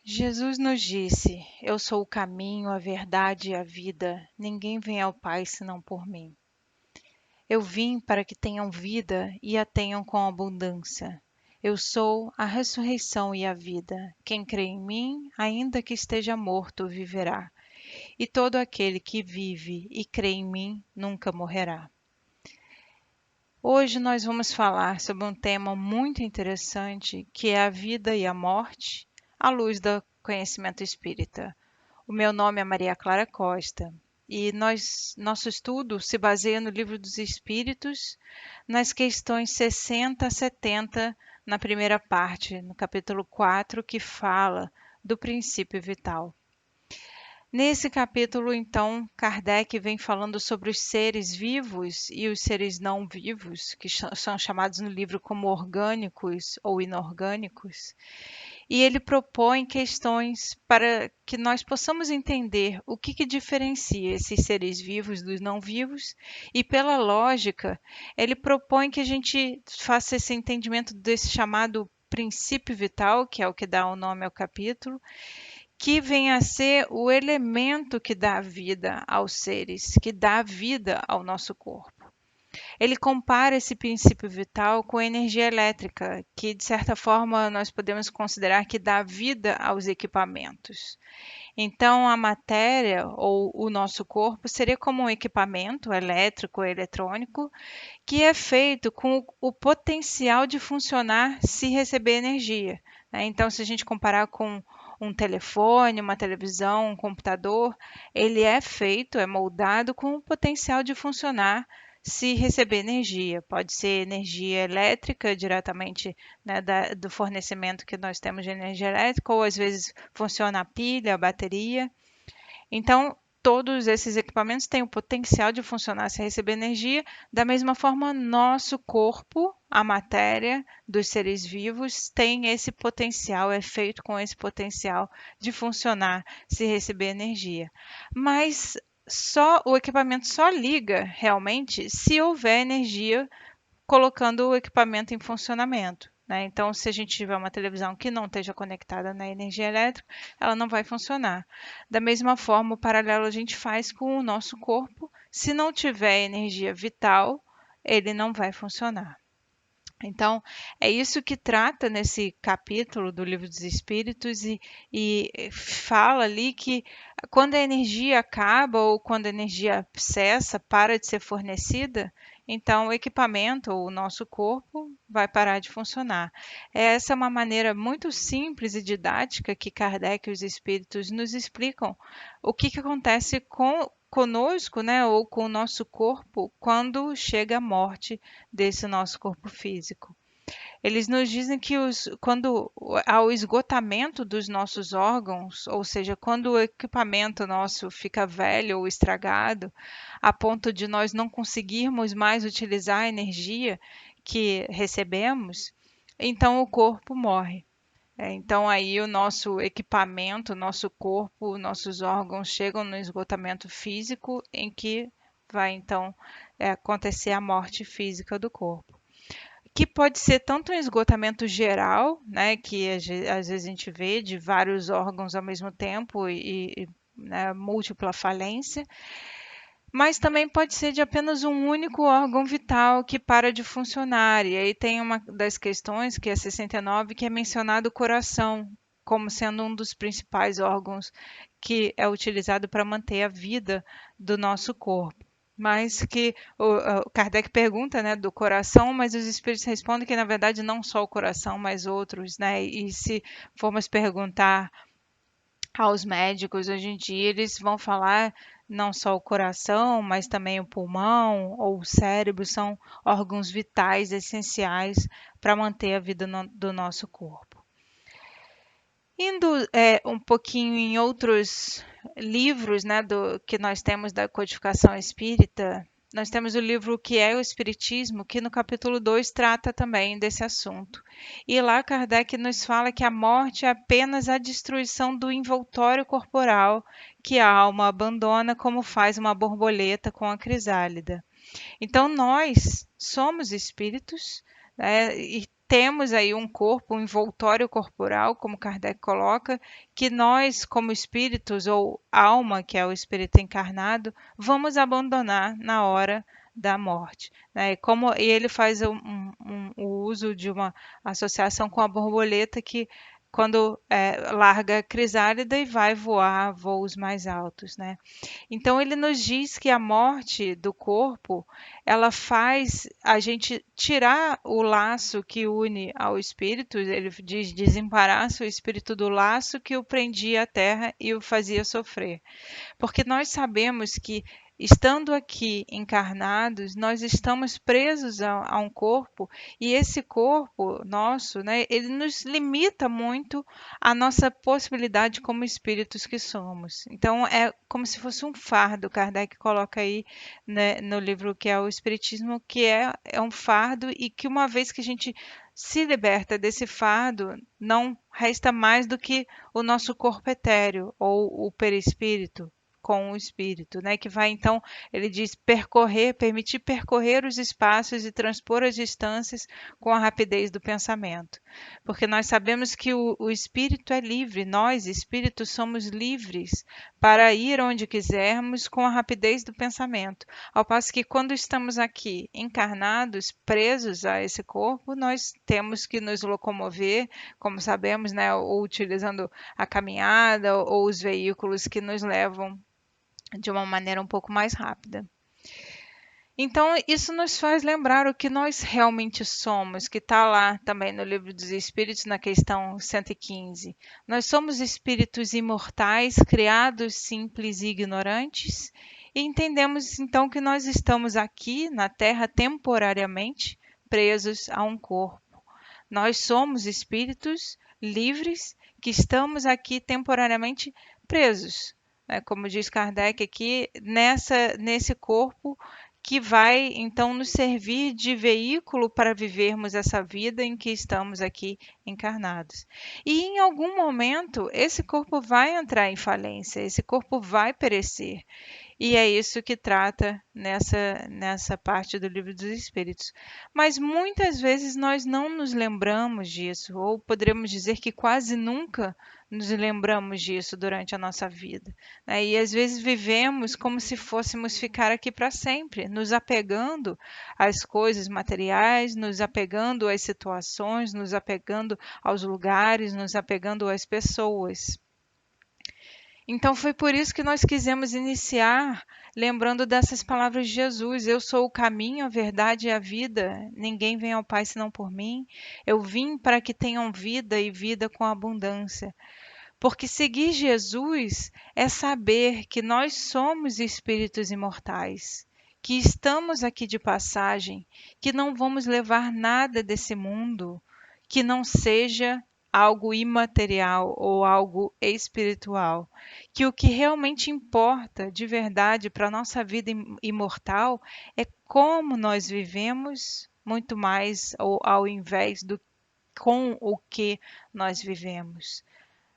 Jesus nos disse: Eu sou o caminho, a verdade e a vida. Ninguém vem ao Pai senão por mim. Eu vim para que tenham vida e a tenham com abundância. Eu sou a ressurreição e a vida. Quem crê em mim, ainda que esteja morto, viverá. E todo aquele que vive e crê em mim nunca morrerá. Hoje nós vamos falar sobre um tema muito interessante, que é a vida e a morte, à luz do conhecimento espírita. O meu nome é Maria Clara Costa e nosso estudo se baseia no Livro dos Espíritos, nas questões 60 a 70, na primeira parte, no capítulo 4, que fala do princípio vital. Nesse capítulo, então, Kardec vem falando sobre os seres vivos e os seres não vivos, que são chamados no livro como orgânicos ou inorgânicos. E ele propõe questões para que nós possamos entender o que diferencia esses seres vivos dos não vivos, e pela lógica, ele propõe que a gente faça esse entendimento desse chamado princípio vital, que é o que dá o nome ao capítulo, que vem a ser o elemento que dá vida aos seres, que dá vida ao nosso corpo. Ele compara esse princípio vital com a energia elétrica, que de certa forma nós podemos considerar que dá vida aos equipamentos. Então, a matéria ou o nosso corpo seria como um equipamento elétrico ou eletrônico que é feito com o potencial de funcionar se receber energia, né? Então, se a gente comparar com um telefone, uma televisão, um computador, ele é feito, é moldado com o potencial de funcionar se receber energia. Pode ser energia elétrica diretamente, né, do fornecimento que nós temos de energia elétrica, ou às vezes funciona a pilha, a bateria. Então, todos esses equipamentos têm o potencial de funcionar se receber energia. Da mesma forma, nosso corpo, a matéria dos seres vivos, tem esse potencial, é feito com esse potencial de funcionar se receber energia. Mas o equipamento só liga realmente se houver energia colocando o equipamento em funcionamento, né? Então, se a gente tiver uma televisão que não esteja conectada na energia elétrica, ela não vai funcionar. Da mesma forma, o paralelo a gente faz com o nosso corpo. Se não tiver energia vital, ele não vai funcionar. Então, é isso que trata nesse capítulo do Livro dos Espíritos, e fala ali que quando a energia acaba ou quando a energia cessa, para de ser fornecida, então o equipamento, ou o nosso corpo, vai parar de funcionar. Essa é uma maneira muito simples e didática que Kardec e os Espíritos nos explicam o que acontece conosco, né, ou com o nosso corpo quando chega a morte desse nosso corpo físico. Eles nos dizem que quando há o esgotamento dos nossos órgãos, ou seja, quando o equipamento nosso fica velho ou estragado, a ponto de nós não conseguirmos mais utilizar a energia que recebemos, então o corpo morre. Então aí o nosso equipamento, o nosso corpo, nossos órgãos chegam no esgotamento físico, em que vai então acontecer a morte física do corpo, que pode ser tanto um esgotamento geral, né, que às vezes a gente vê de vários órgãos ao mesmo tempo né, múltipla falência, mas também pode ser de apenas um único órgão vital que para de funcionar. E aí tem uma das questões, que é 69, que é mencionado o coração como sendo um dos principais órgãos que é utilizado para manter a vida do nosso corpo. Mas que o Kardec pergunta, né, do coração, mas os espíritos respondem que na verdade não só o coração, mas outros, né? E se formos perguntar aos médicos hoje em dia, eles vão falar não só o coração, mas também o pulmão ou o cérebro são órgãos vitais essenciais para manter a vida do nosso corpo. Indo um pouquinho em outros livros, né, que nós temos da codificação espírita, nós temos o livro O que é o Espiritismo, que no capítulo 2 trata também desse assunto. E lá Kardec nos fala que a morte é apenas a destruição do envoltório corporal que a alma abandona, como faz uma borboleta com a crisálida. Então nós somos espíritos, né, e temos aí um corpo, um envoltório corporal, como Kardec coloca, que nós, como espíritos ou alma, que é o espírito encarnado, vamos abandonar na hora da morte, né? E ele faz o uso de uma associação com a borboleta que quando larga a crisálida e vai voar a voos mais altos, né? Então ele nos diz que a morte do corpo, ela faz a gente tirar o laço que une ao espírito, ele diz desembaraça o espírito do laço que o prendia à terra e o fazia sofrer. Porque nós sabemos que, estando aqui encarnados, nós estamos presos a um corpo, e esse corpo nosso, né, ele nos limita muito a nossa possibilidade como espíritos que somos. Então, é como se fosse um fardo. Kardec coloca aí, né, no livro que é o Espiritismo, que é um fardo, e que uma vez que a gente se liberta desse fardo, não resta mais do que o nosso corpo etéreo ou o perispírito com o espírito, né? Que vai então, ele diz, permitir percorrer os espaços e transpor as distâncias com a rapidez do pensamento. Porque nós sabemos que o espírito é livre, nós, espíritos, somos livres para ir onde quisermos com a rapidez do pensamento. Ao passo que quando estamos aqui encarnados, presos a esse corpo, nós temos que nos locomover, como sabemos, né? Ou utilizando a caminhada ou os veículos que nos levam de uma maneira um pouco mais rápida. Então, isso nos faz lembrar o que nós realmente somos, que está lá também no Livro dos Espíritos, na questão 115. Nós somos espíritos imortais, criados simples e ignorantes, e entendemos então que nós estamos aqui na Terra temporariamente presos a um corpo. Nós somos espíritos livres que estamos aqui temporariamente presos, né? Como diz Kardec aqui, nesse corpo que vai então nos servir de veículo para vivermos essa vida em que estamos aqui encarnados. E em algum momento esse corpo vai entrar em falência, esse corpo vai perecer. E é isso que trata nessa parte do Livro dos Espíritos. Mas muitas vezes nós não nos lembramos disso, ou poderíamos dizer que quase nunca nos lembramos disso durante a nossa vida, né? E às vezes vivemos como se fôssemos ficar aqui para sempre, nos apegando às coisas materiais, nos apegando às situações, nos apegando aos lugares, nos apegando às pessoas. Então foi por isso que nós quisemos iniciar lembrando dessas palavras de Jesus: eu sou o caminho, a verdade e a vida. Ninguém vem ao Pai senão por mim. Eu vim para que tenham vida e vida com abundância. Porque seguir Jesus é saber que nós somos espíritos imortais, que estamos aqui de passagem, que não vamos levar nada desse mundo que não seja algo imaterial ou algo espiritual, que o que realmente importa de verdade para a nossa vida imortal é como nós vivemos, muito mais ao invés do com o que nós vivemos.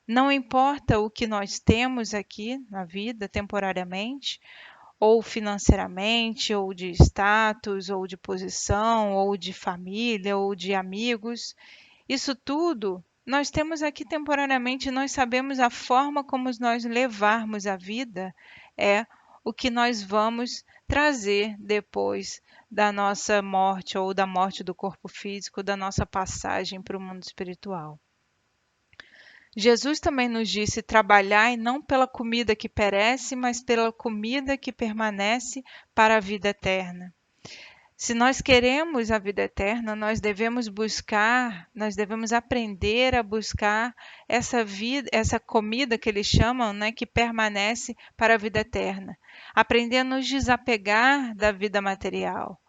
Não importa o que nós temos aqui na vida temporariamente, ou financeiramente, ou de status, ou de posição, ou de família, ou de amigos. Isso tudo nós temos aqui temporariamente, nós sabemos a forma como nós levarmos a vida é o que nós vamos trazer depois da nossa morte ou da morte do corpo físico, da nossa passagem para o mundo espiritual. Jesus também nos disse: trabalhai não pela comida que perece, mas pela comida que permanece para a vida eterna. Se nós queremos a vida eterna, nós devemos aprender a buscar essa vida, essa comida que eles chamam, né, que permanece para a vida eterna. Aprender a nos desapegar da vida material.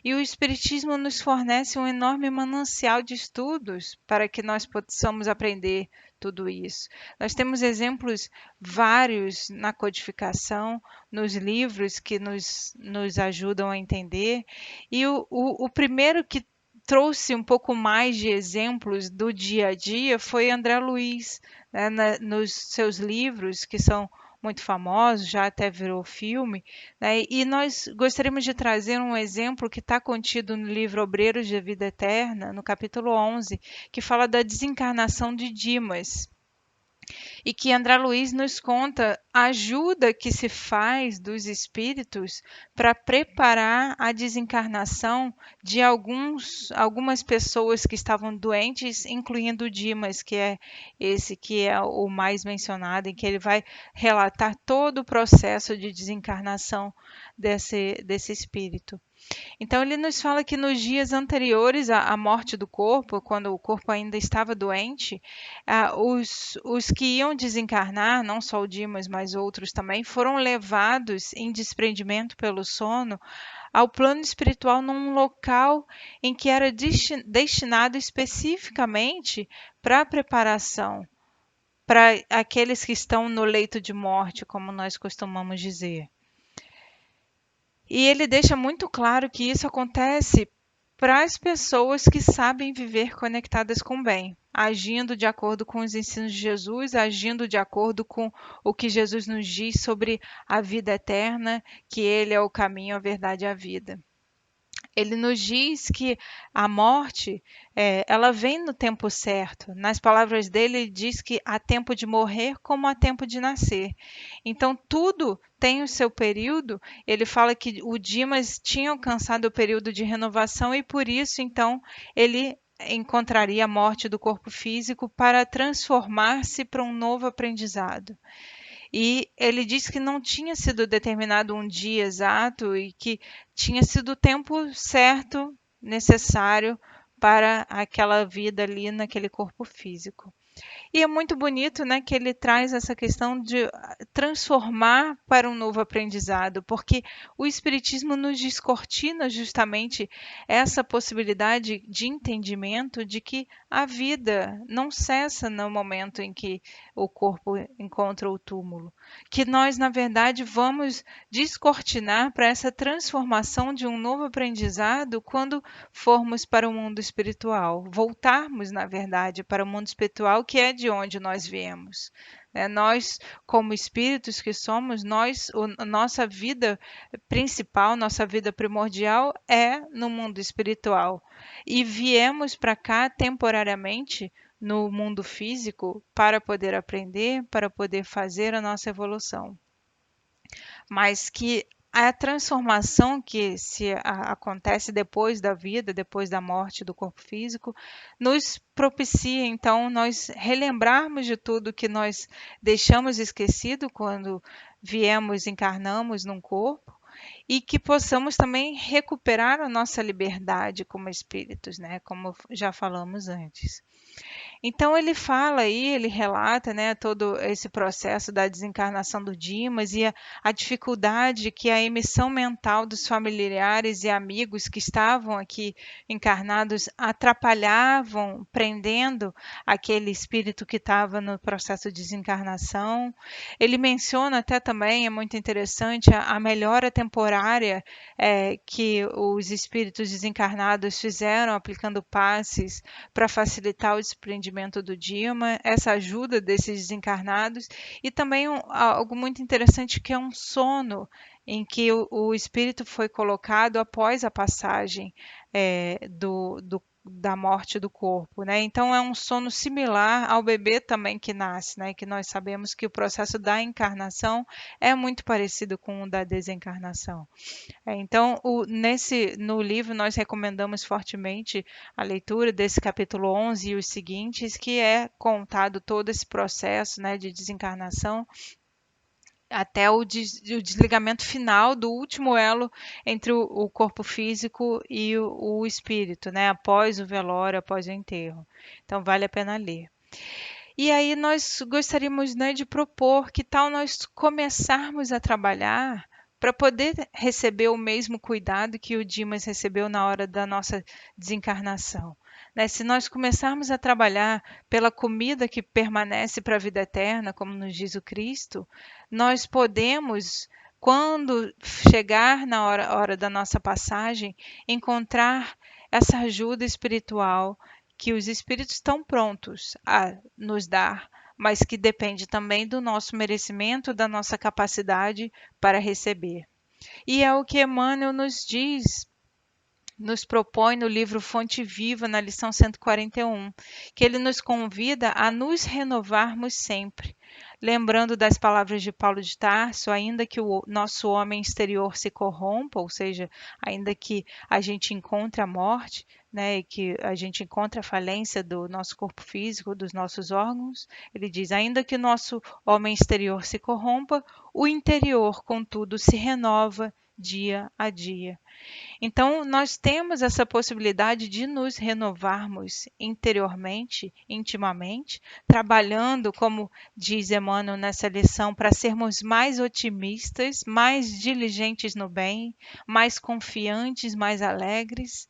E o Espiritismo nos fornece um enorme manancial de estudos para que nós possamos aprender tudo isso. Nós temos exemplos vários na codificação, nos livros que nos ajudam a entender. E o primeiro que trouxe um pouco mais de exemplos do dia a dia foi André Luiz, né, nos seus livros, que são muito famosos, já até virou filme, né? E nós gostaríamos de trazer um exemplo que está contido no livro Obreiros de Vida Eterna, no capítulo 11, que fala da desencarnação de Dimas. E que André Luiz nos conta a ajuda que se faz dos espíritos para preparar a desencarnação de algumas pessoas que estavam doentes, incluindo Dimas, que é esse que é o mais mencionado, em que ele vai relatar todo o processo de desencarnação desse espírito. Então, ele nos fala que nos dias anteriores à morte do corpo, quando o corpo ainda estava doente, os que iam desencarnar, não só o Dimas, mas outros também, foram levados em desprendimento pelo sono ao plano espiritual num local em que era destinado especificamente para a preparação, para aqueles que estão no leito de morte, como nós costumamos dizer. E ele deixa muito claro que isso acontece para as pessoas que sabem viver conectadas com o bem, agindo de acordo com os ensinos de Jesus, agindo de acordo com o que Jesus nos diz sobre a vida eterna, que ele é o caminho, a verdade e a vida. Ele nos diz que a morte, ela vem no tempo certo. Nas palavras dele, ele diz que há tempo de morrer como há tempo de nascer. Então, tudo tem o seu período. Ele fala que o Dimas tinha alcançado o período de renovação e por isso, então, ele encontraria a morte do corpo físico para transformar-se para um novo aprendizado. E ele disse que não tinha sido determinado um dia exato e que tinha sido o tempo certo, necessário para aquela vida ali naquele corpo físico. E é muito bonito, né, que ele traz essa questão de transformar para um novo aprendizado, porque o Espiritismo nos descortina justamente essa possibilidade de entendimento de que a vida não cessa no momento em que o corpo encontra o túmulo, que nós, na verdade, vamos descortinar para essa transformação de um novo aprendizado quando formos para o mundo espiritual, voltarmos, na verdade, para o mundo espiritual, que é de onde nós viemos. Nós, como espíritos que somos, nossa vida principal, nossa vida primordial é no mundo espiritual. E viemos para cá temporariamente no mundo físico para poder aprender, para poder fazer a nossa evolução. Mas que a transformação que acontece depois da vida, depois da morte do corpo físico, nos propicia, então, nós relembrarmos de tudo que nós deixamos esquecido quando viemos, encarnamos num corpo, e que possamos também recuperar a nossa liberdade como espíritos, né? Como já falamos antes. Então ele fala aí, ele relata, né, todo esse processo da desencarnação do Dimas e a dificuldade que a emissão mental dos familiares e amigos que estavam aqui encarnados atrapalhavam, prendendo aquele espírito que estava no processo de desencarnação. Ele menciona até também, é muito interessante, a melhora temporária que os espíritos desencarnados fizeram aplicando passes para facilitar o desprendimento do Dima, essa ajuda desses desencarnados, e também algo muito interessante que é um sono em que o espírito foi colocado após a passagem da morte do corpo, né? Então é um sono similar ao bebê também que nasce, né? Que nós sabemos que o processo da encarnação é muito parecido com o da desencarnação. Então, no livro, nós recomendamos fortemente a leitura desse capítulo 11 e os seguintes, que é contado todo esse processo, né, de desencarnação até o desligamento final do último elo entre o corpo físico e o espírito, né, após o velório, após o enterro. Então, vale a pena ler. E aí nós gostaríamos, né, de propor que tal nós começarmos a trabalhar para poder receber o mesmo cuidado que o Dimas recebeu na hora da nossa desencarnação. Né? Se nós começarmos a trabalhar pela comida que permanece para a vida eterna, como nos diz o Cristo, nós podemos, quando chegar na hora da nossa passagem, encontrar essa ajuda espiritual que os espíritos estão prontos a nos dar mas que depende também do nosso merecimento, da nossa capacidade para receber. E é o que Emmanuel nos diz, nos propõe no livro Fonte Viva, na lição 141, que ele nos convida a nos renovarmos sempre. Lembrando das palavras de Paulo de Tarso, ainda que o nosso homem exterior se corrompa, ou seja, ainda que a gente encontre a morte, né, e que a gente encontre a falência do nosso corpo físico, dos nossos órgãos, ele diz: ainda que nosso homem exterior se corrompa, o interior, contudo, se renova dia a dia. Então, nós temos essa possibilidade de nos renovarmos interiormente, intimamente, trabalhando, como diz Emmanuel nessa lição, para sermos mais otimistas, mais diligentes no bem, mais confiantes, mais alegres,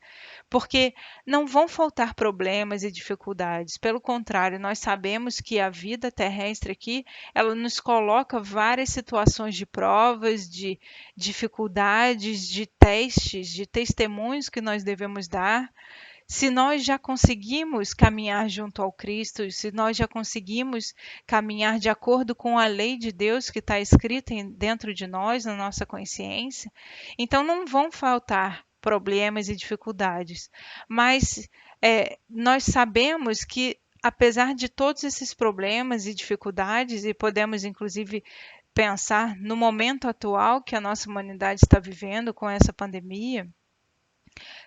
porque não vão faltar problemas e dificuldades. Pelo contrário, nós sabemos que a vida terrestre aqui, ela nos coloca várias situações de provas, de dificuldades, de testes, de testemunhos que nós devemos dar. Se nós já conseguimos caminhar junto ao Cristo, se nós já conseguimos caminhar de acordo com a lei de Deus que está escrita dentro de nós, na nossa consciência, então não vão faltar problemas e dificuldades. Mas nós sabemos que, apesar de todos esses problemas e dificuldades, e podemos inclusive pensar no momento atual que a nossa humanidade está vivendo com essa pandemia,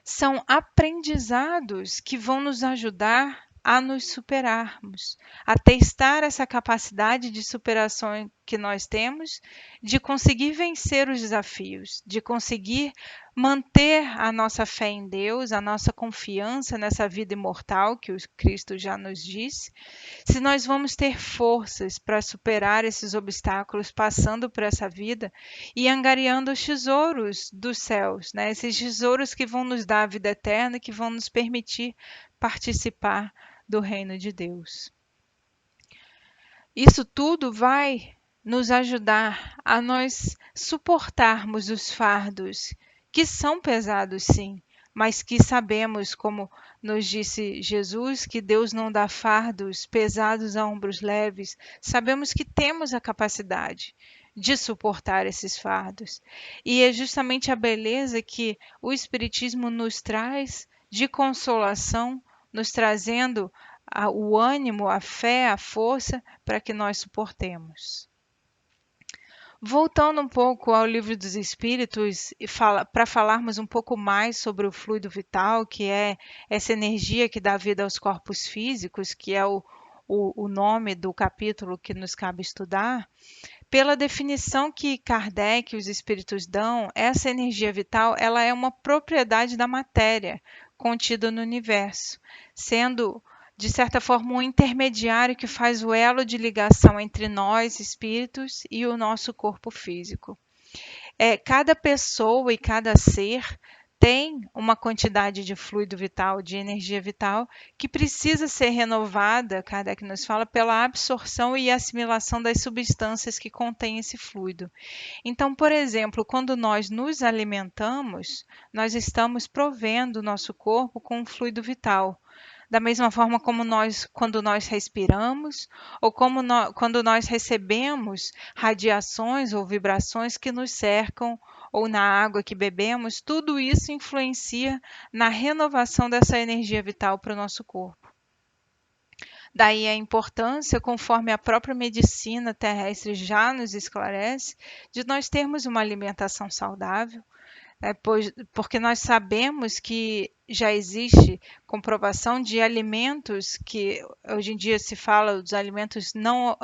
são aprendizados que vão nos ajudar a nos superarmos, a testar essa capacidade de superação que nós temos, de conseguir vencer os desafios, de conseguir manter a nossa fé em Deus, a nossa confiança nessa vida imortal que o Cristo já nos disse, se nós vamos ter forças para superar esses obstáculos passando por essa vida e angariando os tesouros dos céus, né? Esses tesouros que vão nos dar a vida eterna, que vão nos permitir participar do reino de Deus. Isso tudo vai nos ajudar a nós suportarmos os fardos, que são pesados sim, mas que sabemos, como nos disse Jesus, que Deus não dá fardos pesados a ombros leves. Sabemos que temos a capacidade de suportar esses fardos. E é justamente a beleza que o Espiritismo nos traz de consolação, nos trazendo o ânimo, a fé, a força para que nós suportemos. Voltando um pouco ao Livro dos Espíritos, para falarmos um pouco mais sobre o fluido vital, que é essa energia que dá vida aos corpos físicos, que é o nome do capítulo que nos cabe estudar, pela definição que Kardec e os espíritos dão, essa energia vital ela é uma propriedade da matéria contida no universo, sendo de certa forma um intermediário que faz o elo de ligação entre nós, espíritos, e o nosso corpo físico. Cada pessoa e cada ser tem uma quantidade de fluido vital, de energia vital, que precisa ser renovada, Kardec nos fala, pela absorção e assimilação das substâncias que contêm esse fluido. Então, por exemplo, quando nós nos alimentamos, nós estamos provendo o nosso corpo com um fluido vital. Da mesma forma como quando nós respiramos, ou quando nós recebemos radiações ou vibrações que nos cercam, ou na água que bebemos, tudo isso influencia na renovação dessa energia vital para o nosso corpo. Daí a importância, conforme a própria medicina terrestre já nos esclarece, de nós termos uma alimentação saudável, porque nós sabemos que já existe comprovação de alimentos que hoje em dia se fala dos alimentos não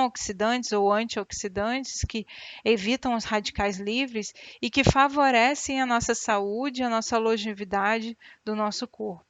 oxidantes ou antioxidantes que evitam os radicais livres e que favorecem a nossa saúde, a nossa longevidade do nosso corpo.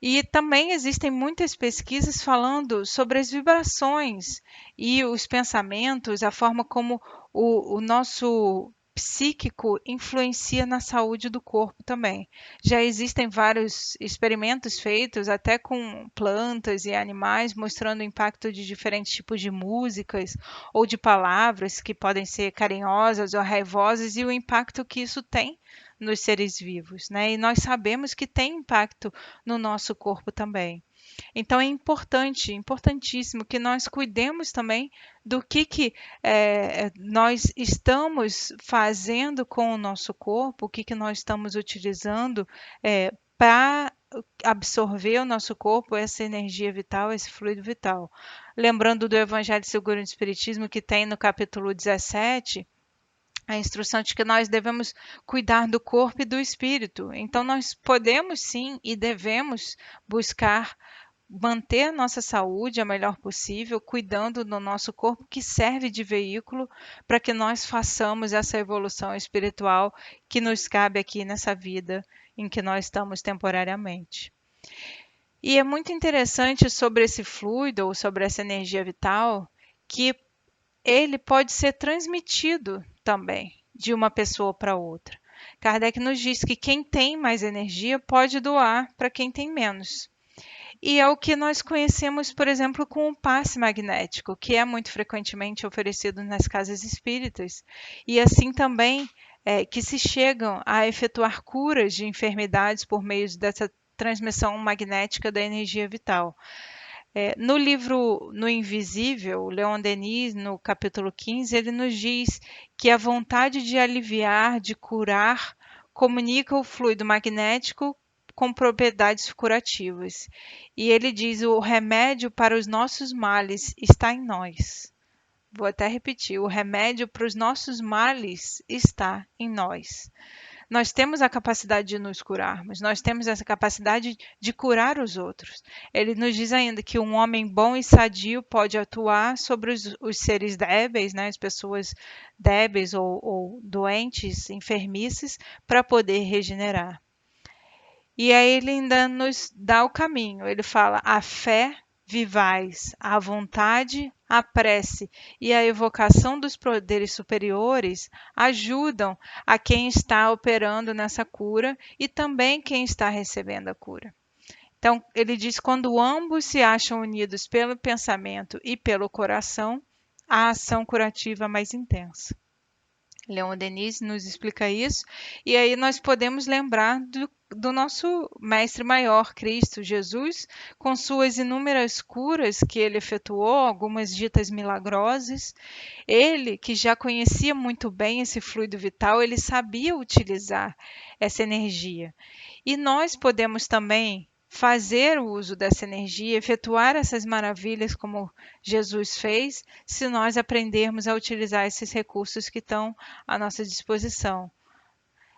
E também existem muitas pesquisas falando sobre as vibrações e os pensamentos, a forma como o nosso psíquico influencia na saúde do corpo também. Já existem vários experimentos feitos até com plantas e animais, mostrando o impacto de diferentes tipos de músicas ou de palavras que podem ser carinhosas ou raivosas e o impacto que isso tem nos seres vivos, né? E nós sabemos que tem impacto no nosso corpo também. Então é importante, importantíssimo que nós cuidemos também do que nós estamos fazendo com o nosso corpo, o que nós estamos utilizando para absorver o nosso corpo essa energia vital, esse fluido vital. Lembrando do Evangelho segundo o Espiritismo, que tem no capítulo 17, a instrução de que nós devemos cuidar do corpo e do espírito. Então, nós podemos sim e devemos buscar manter a nossa saúde a melhor possível, cuidando do nosso corpo, que serve de veículo para que nós façamos essa evolução espiritual que nos cabe aqui nessa vida em que nós estamos temporariamente. E é muito interessante sobre esse fluido ou sobre essa energia vital que ele pode ser transmitido também de uma pessoa para outra. Kardec nos diz que quem tem mais energia pode doar para quem tem menos. E é o que nós conhecemos, por exemplo, com o passe magnético, que é muito frequentemente oferecido nas casas espíritas. E assim também que se chegam a efetuar curas de enfermidades por meio dessa transmissão magnética da energia vital. No livro No Invisível, Leon Denis, no capítulo 15, ele nos diz que a vontade de aliviar, de curar, comunica o fluido magnético com propriedades curativas. E ele diz: o remédio para os nossos males está em nós. Vou até repetir: o remédio para os nossos males está em nós. Nós temos a capacidade de nos curarmos, nós temos essa capacidade de curar os outros. Ele nos diz ainda que um homem bom e sadio pode atuar sobre os seres débeis, né, as pessoas débeis ou doentes, enfermiças, para poder regenerar. E aí ele ainda nos dá o caminho. Ele fala: a fé vivais, a vontade, a prece e a evocação dos poderes superiores ajudam a quem está operando nessa cura e também quem está recebendo a cura. Então, ele diz: quando ambos se acham unidos pelo pensamento e pelo coração, a ação curativa é mais intensa. Leon Denis nos explica isso, e aí nós podemos lembrar do nosso Mestre Maior, Cristo Jesus, com suas inúmeras curas que ele efetuou, algumas ditas milagrosas. Ele, que já conhecia muito bem esse fluido vital, ele sabia utilizar essa energia. E nós podemos também fazer o uso dessa energia, efetuar essas maravilhas como Jesus fez, se nós aprendermos a utilizar esses recursos que estão à nossa disposição.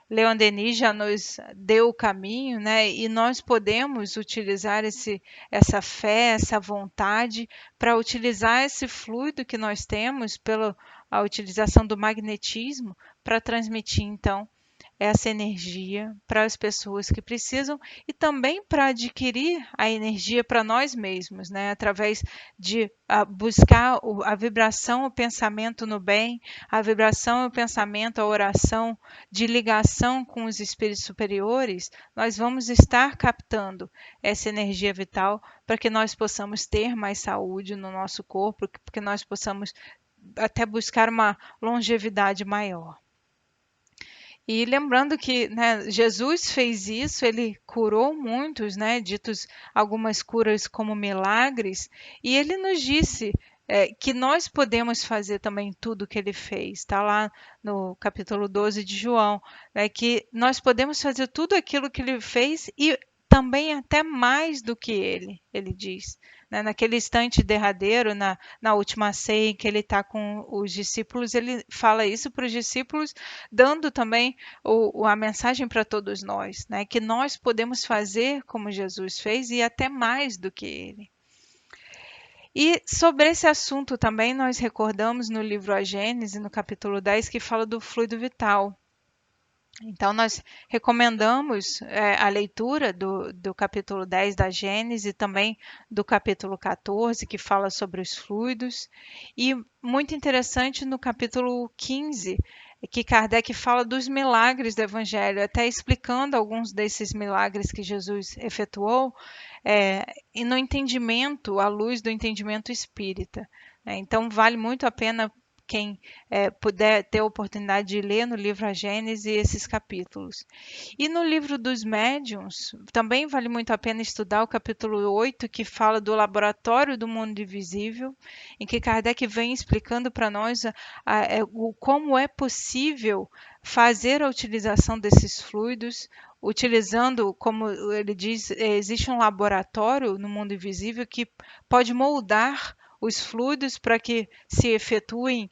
Leon Denis já nos deu o caminho, né? E nós podemos utilizar essa fé, essa vontade para utilizar esse fluido que nós temos pela a utilização do magnetismo para transmitir então essa energia para as pessoas que precisam e também para adquirir a energia para nós mesmos, né? Através de buscar a vibração, o pensamento no bem, a vibração, o pensamento, a oração de ligação com os espíritos superiores, nós vamos estar captando essa energia vital para que nós possamos ter mais saúde no nosso corpo, para que nós possamos até buscar uma longevidade maior. E lembrando que, né, Jesus fez isso, ele curou muitos, né, ditos algumas curas como milagres, e ele nos disse que nós podemos fazer também tudo o que ele fez. Está lá no capítulo 12 de João, né, que nós podemos fazer tudo aquilo que ele fez e também até mais do que ele diz. Né? Naquele instante derradeiro, na última ceia em que ele está com os discípulos, ele fala isso para os discípulos, dando também a mensagem para todos nós, né? Que nós podemos fazer como Jesus fez e até mais do que ele. E sobre esse assunto também nós recordamos no livro A Gênese, no capítulo 10, que fala do fluido vital. Então, nós recomendamos a leitura do capítulo 10 da Gênese, também do capítulo 14, que fala sobre os fluidos, e muito interessante no capítulo 15, que Kardec fala dos milagres do Evangelho, até explicando alguns desses milagres que Jesus efetuou, e no entendimento, à luz do entendimento espírita. Então, vale muito a pena quem puder ter a oportunidade de ler no livro A Gênese esses capítulos. E no livro dos médiuns, também vale muito a pena estudar o capítulo 8, que fala do laboratório do mundo invisível, em que Kardec vem explicando para nós como é possível fazer a utilização desses fluidos, utilizando, como ele diz, existe um laboratório no mundo invisível que pode moldar os fluidos para que se efetuem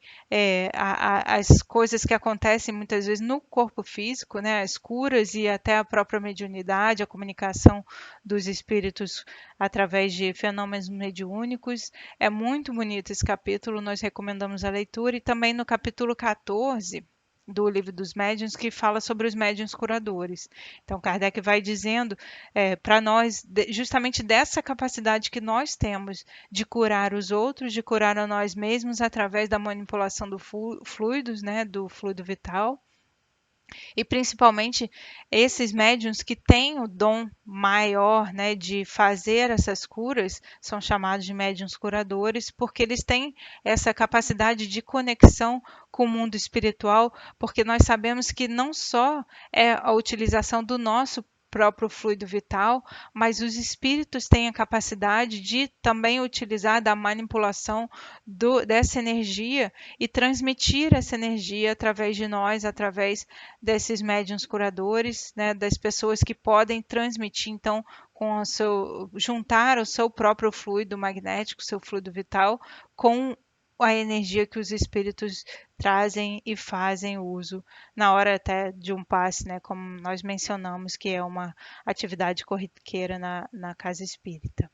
as coisas que acontecem muitas vezes no corpo físico, né, as curas e até a própria mediunidade, a comunicação dos espíritos através de fenômenos mediúnicos. É muito bonito esse capítulo, nós recomendamos a leitura, e também no capítulo 14 do Livro dos Médiuns, que fala sobre os médiuns curadores. Então, Kardec vai dizendo para nós justamente dessa capacidade que nós temos de curar os outros, de curar a nós mesmos através da manipulação do fluidos, né, do fluido vital. E principalmente esses médiuns que têm o dom maior, né, de fazer essas curas, são chamados de médiuns curadores, porque eles têm essa capacidade de conexão com o mundo espiritual, porque nós sabemos que não só é a utilização do nosso próprio fluido vital, mas os espíritos têm a capacidade de também utilizar da manipulação dessa energia e transmitir essa energia através de nós, através desses médiuns curadores, né, das pessoas que podem transmitir, então, juntar o seu próprio fluido magnético, seu fluido vital, com a energia que os espíritos trazem e fazem uso na hora até de um passe, né, como nós mencionamos, que é uma atividade corriqueira na casa espírita.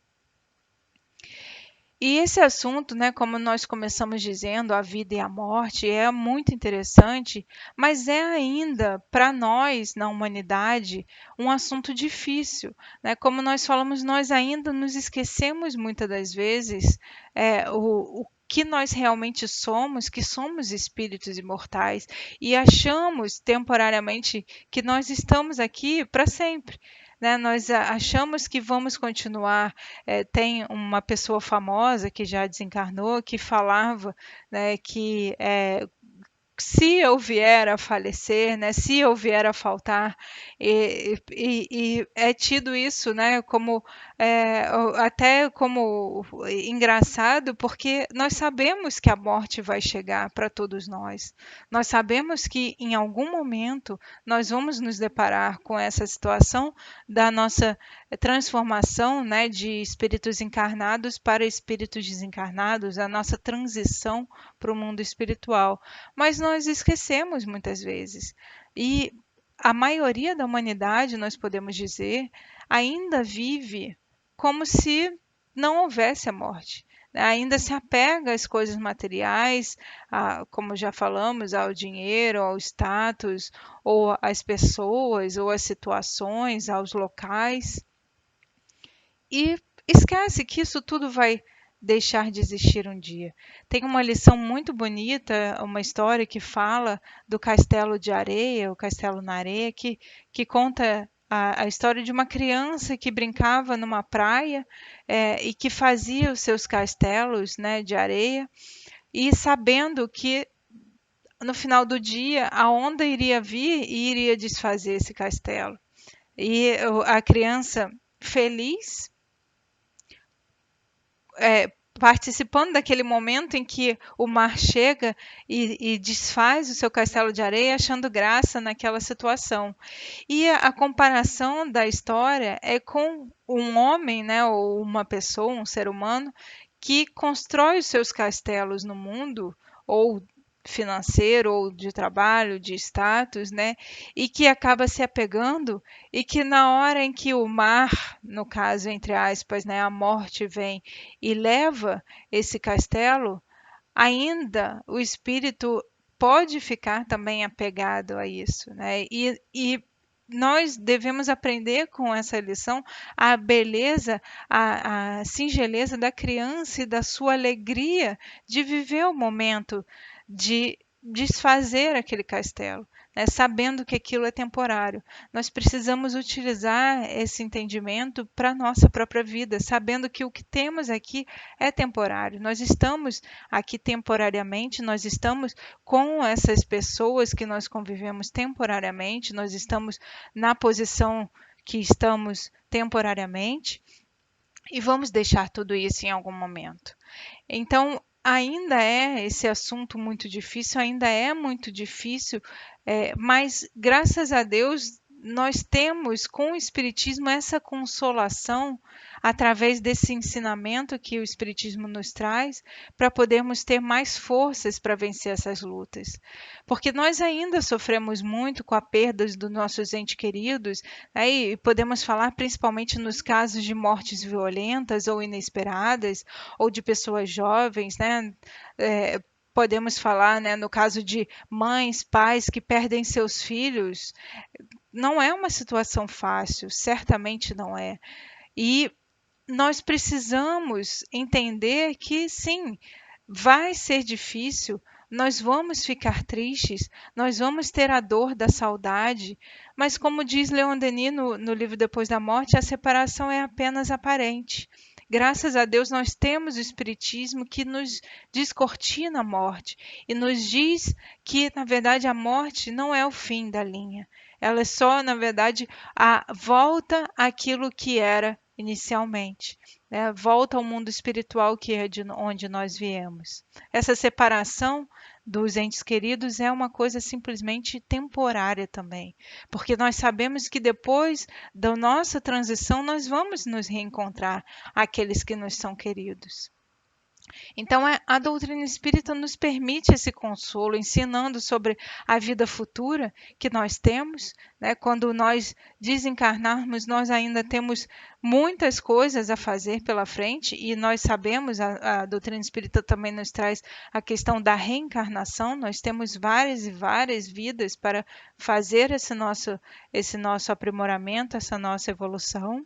E esse assunto, né, como nós começamos dizendo, a vida e a morte, é muito interessante, mas é ainda, para nós, na humanidade, um assunto difícil, né? Como nós falamos, nós ainda nos esquecemos muitas das vezes o que nós realmente somos, que somos espíritos imortais, e achamos temporariamente que nós estamos aqui para sempre. Né, nós achamos que vamos continuar. Tem uma pessoa famosa que já desencarnou que falava, né, que se eu vier a falecer, né, se eu vier a faltar, e é tido isso, né, como até como engraçado, porque nós sabemos que a morte vai chegar para todos nós. Nós sabemos que em algum momento nós vamos nos deparar com essa situação da nossa transformação, né, de espíritos encarnados para espíritos desencarnados, a nossa transição para o mundo espiritual. Mas nós esquecemos muitas vezes. E a maioria da humanidade, nós podemos dizer, ainda vive como se não houvesse a morte. Ainda se apega às coisas materiais, como já falamos, ao dinheiro, ao status, ou às pessoas, ou às situações, aos locais, e esquece que isso tudo vai deixar de existir um dia. Tem uma lição muito bonita, uma história que fala do castelo de areia, o castelo na areia, que conta a história de uma criança que brincava numa praia e que fazia os seus castelos, né, de areia, e sabendo que no final do dia a onda iria vir e iria desfazer esse castelo. E a criança feliz participando daquele momento em que o mar chega e desfaz o seu castelo de areia, achando graça naquela situação. E a comparação da história é com um homem, né, ou uma pessoa, um ser humano, que constrói os seus castelos no mundo, ou financeiro, ou de trabalho, de status, né, e que acaba se apegando, e que na hora em que o mar, no caso, entre aspas, né, a morte vem e leva esse castelo, ainda o espírito pode ficar também apegado a isso, né? E nós devemos aprender com essa lição a beleza, a singeleza da criança e da sua alegria de viver o momento de desfazer aquele castelo. né, sabendo que aquilo é temporário. Nós precisamos utilizar esse entendimento para a nossa própria vida, sabendo que o que temos aqui é temporário. Nós estamos aqui temporariamente, nós estamos com essas pessoas que nós convivemos temporariamente, nós estamos na posição que estamos temporariamente e vamos deixar tudo isso em algum momento. Então, ainda é esse assunto muito difícil, ainda é muito difícil, mas graças a Deus nós temos com o Espiritismo essa consolação através desse ensinamento que o Espiritismo nos traz para podermos ter mais forças para vencer essas lutas. Porque nós ainda sofremos muito com a perda dos nossos entes queridos, né, e podemos falar principalmente nos casos de mortes violentas ou inesperadas, ou de pessoas jovens, né? Podemos falar, né, no caso de mães, pais que perdem seus filhos. Não é uma situação fácil, certamente não é. E nós precisamos entender que sim, vai ser difícil, nós vamos ficar tristes, nós vamos ter a dor da saudade, mas como diz Leon Denis no livro Depois da Morte, a separação é apenas aparente. Graças a Deus nós temos o Espiritismo que nos descortina a morte e nos diz que, na verdade, a morte não é o fim da linha. Ela é só, na verdade, a volta àquilo que era inicialmente, né? Volta ao mundo espiritual que é de onde nós viemos. Essa separação dos entes queridos é uma coisa simplesmente temporária também, porque nós sabemos que depois da nossa transição nós vamos nos reencontrar aqueles que nos são queridos. Então, a doutrina espírita nos permite esse consolo, ensinando sobre a vida futura que nós temos, né? Quando nós desencarnarmos, nós ainda temos muitas coisas a fazer pela frente, e nós sabemos, a doutrina espírita também nos traz a questão da reencarnação. Nós temos várias e várias vidas para fazer esse nosso aprimoramento, essa nossa evolução.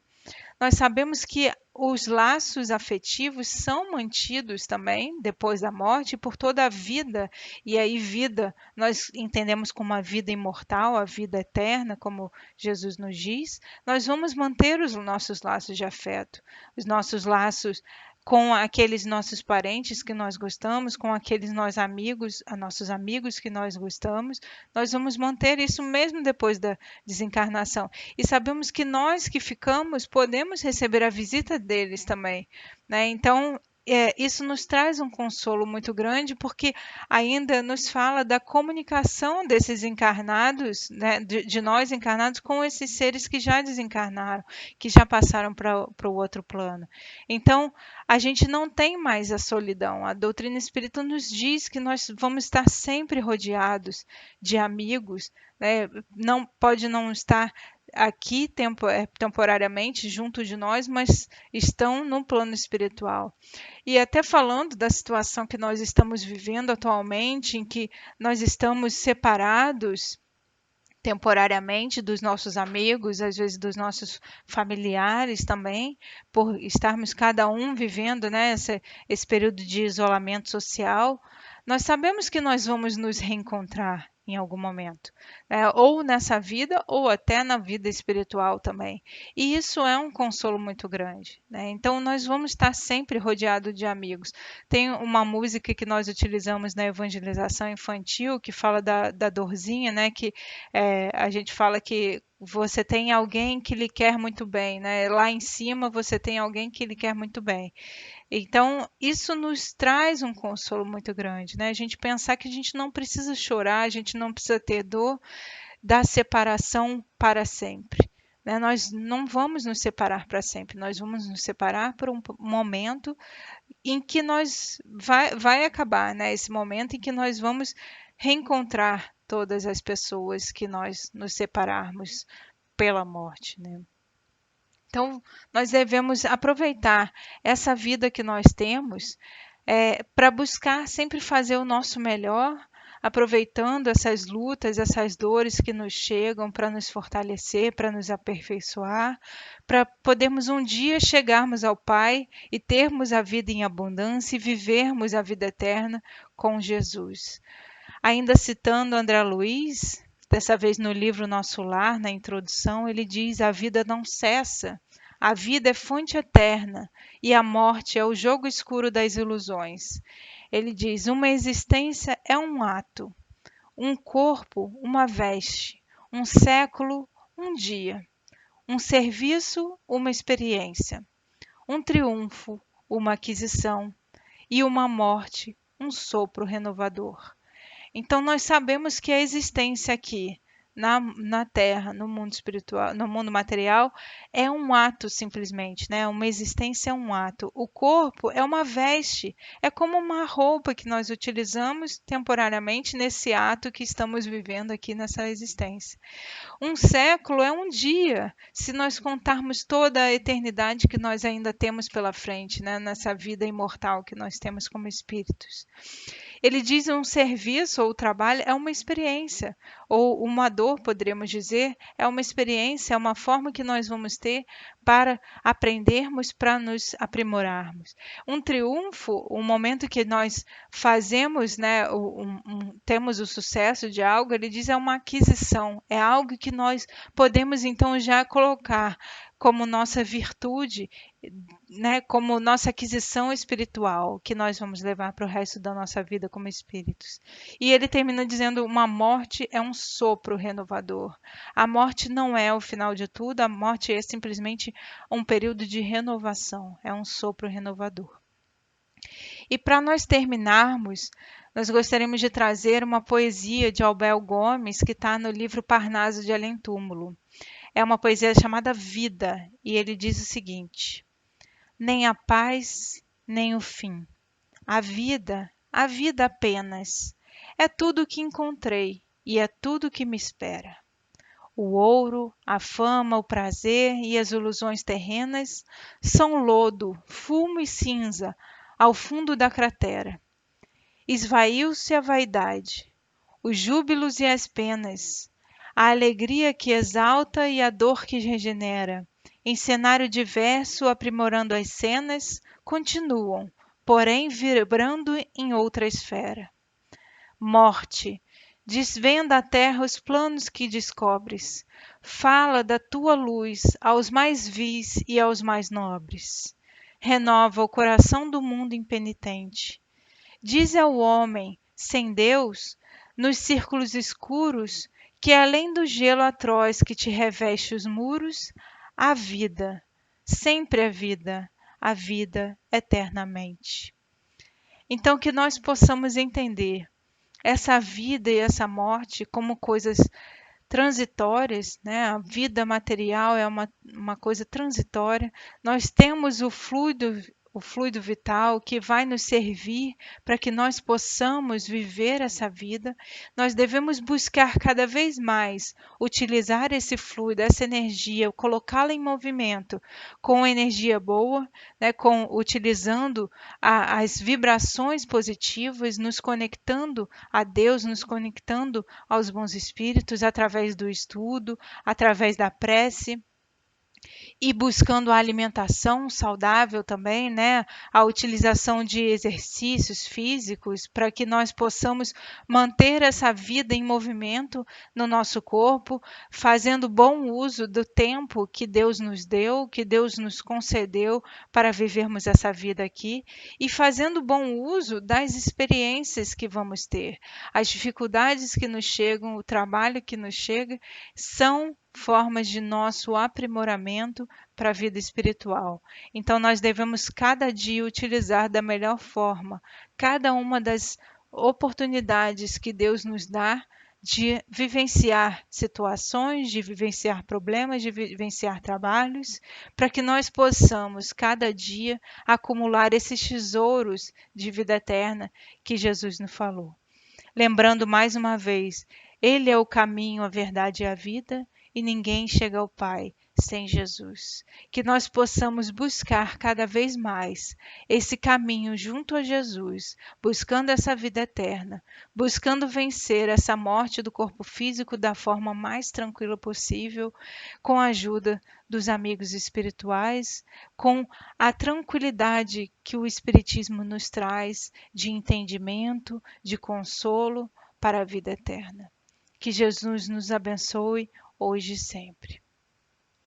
Nós sabemos que os laços afetivos são mantidos também depois da morte por toda a vida, e aí vida nós entendemos como a vida imortal, a vida eterna, como Jesus nos diz. Nós vamos manter os nossos laços de afeto, os nossos laços com aqueles nossos parentes que nós gostamos, com aqueles nossos amigos que nós gostamos. Nós vamos manter isso mesmo depois da desencarnação. E sabemos que nós que ficamos podemos receber a visita deles também, né? Então, isso nos traz um consolo muito grande, porque ainda nos fala da comunicação desses encarnados, né, de nós encarnados com esses seres que já desencarnaram, que já passaram para o outro plano. Então, a gente não tem mais a solidão. A doutrina espírita nos diz que nós vamos estar sempre rodeados de amigos, né? Não pode não estar aqui temporariamente junto de nós, mas estão no plano espiritual. E até falando da situação que nós estamos vivendo atualmente, em que nós estamos separados temporariamente dos nossos amigos, às vezes dos nossos familiares também, por estarmos cada um vivendo, né, esse período de isolamento social. Nós sabemos que nós vamos nos reencontrar em algum momento, né? Ou nessa vida, ou até na vida espiritual também. E isso é um consolo muito grande, né? Então, nós vamos estar sempre rodeados de amigos. Tem uma música que nós utilizamos na evangelização infantil que fala da dorzinha, né? Que a gente fala que você tem alguém que lhe quer muito bem, né? Lá em cima você tem alguém que lhe quer muito bem. Então, isso nos traz um consolo muito grande, né? A gente pensar que a gente não precisa chorar, a gente não precisa ter dor da separação para sempre, né? Nós não vamos nos separar para sempre, nós vamos nos separar por um momento em que vai acabar, né? Esse momento em que nós vamos reencontrar todas as pessoas que nós nos separarmos pela morte, né? Então, nós devemos aproveitar essa vida que nós temos para buscar sempre fazer o nosso melhor, aproveitando essas lutas, essas dores que nos chegam para nos fortalecer, para nos aperfeiçoar, para podermos um dia chegarmos ao Pai e termos a vida em abundância e vivermos a vida eterna com Jesus. Ainda citando André Luiz, Dessa vez no livro Nosso Lar, na introdução, ele diz: a vida não cessa. A vida é fonte eterna e a morte é o jogo escuro das ilusões. Ele diz: uma existência é um ato, um corpo, uma veste, um século, um dia, um serviço, uma experiência, um triunfo, uma aquisição e uma morte, um sopro renovador. Então nós sabemos que a existência aqui na Terra, no mundo espiritual, no mundo material, é um ato simplesmente, né? Uma existência é um ato. O corpo é uma veste, é como uma roupa que nós utilizamos temporariamente nesse ato que estamos vivendo aqui nessa existência. Um século é um dia, se nós contarmos toda a eternidade que nós ainda temos pela frente, né? Nessa vida imortal que nós temos como espíritos. Ele diz um serviço ou trabalho é uma experiência, ou uma dor, poderíamos dizer, é uma experiência, é uma forma que nós vamos ter para aprendermos, para nos aprimorarmos. Um triunfo, um momento que nós fazemos, né, temos o sucesso de algo, ele diz é uma aquisição, é algo que nós podemos então já colocar como nossa virtude, né, como nossa aquisição espiritual, que nós vamos levar para o resto da nossa vida como espíritos. E ele termina dizendo: uma morte é um sopro renovador. A morte não é o final de tudo, a morte é simplesmente um período de renovação, é um sopro renovador. E para nós terminarmos, nós gostaríamos de trazer uma poesia de Albel Gomes, que está no livro Parnaso de Além Túmulo. É uma poesia chamada Vida, e ele diz o seguinte: nem a paz, nem o fim. A vida apenas. É tudo o que encontrei e é tudo o que me espera. O ouro, a fama, o prazer e as ilusões terrenas são lodo, fumo e cinza ao fundo da cratera. Esvaiu-se a vaidade, os júbilos e as penas, a alegria que exalta e a dor que regenera, em cenário diverso, aprimorando as cenas, continuam, porém vibrando em outra esfera. Morte, desvenda à terra os planos que descobres, fala da tua luz aos mais vis e aos mais nobres. Renova o coração do mundo impenitente. Diz ao homem, sem Deus, nos círculos escuros, que além do gelo atroz que te reveste os muros, há vida, sempre a vida eternamente. Então, que nós possamos entender essa vida e essa morte como coisas transitórias, né? A vida material é uma coisa transitória. Nós temos o fluido vital que vai nos servir para que nós possamos viver essa vida. Nós devemos buscar cada vez mais utilizar esse fluido, essa energia, colocá-la em movimento com energia boa, né? Utilizando as vibrações positivas, nos conectando a Deus, nos conectando aos bons espíritos através do estudo, através da prece e buscando a alimentação saudável também, né? A utilização de exercícios físicos para que nós possamos manter essa vida em movimento no nosso corpo, fazendo bom uso do tempo que Deus nos deu, que Deus nos concedeu para vivermos essa vida aqui e fazendo bom uso das experiências que vamos ter. As dificuldades que nos chegam, o trabalho que nos chega, são formas de nosso aprimoramento para a vida espiritual. Então, nós devemos cada dia utilizar da melhor forma cada uma das oportunidades que Deus nos dá de vivenciar situações, de vivenciar problemas, de vivenciar trabalhos, para que nós possamos cada dia acumular esses tesouros de vida eterna que Jesus nos falou. Lembrando mais uma vez, Ele é o caminho, a verdade e a vida, e ninguém chega ao Pai sem Jesus. Que nós possamos buscar cada vez mais esse caminho junto a Jesus, buscando essa vida eterna, buscando vencer essa morte do corpo físico da forma mais tranquila possível, com a ajuda dos amigos espirituais, com a tranquilidade que o Espiritismo nos traz de entendimento, de consolo para a vida eterna. Que Jesus nos abençoe hoje e sempre.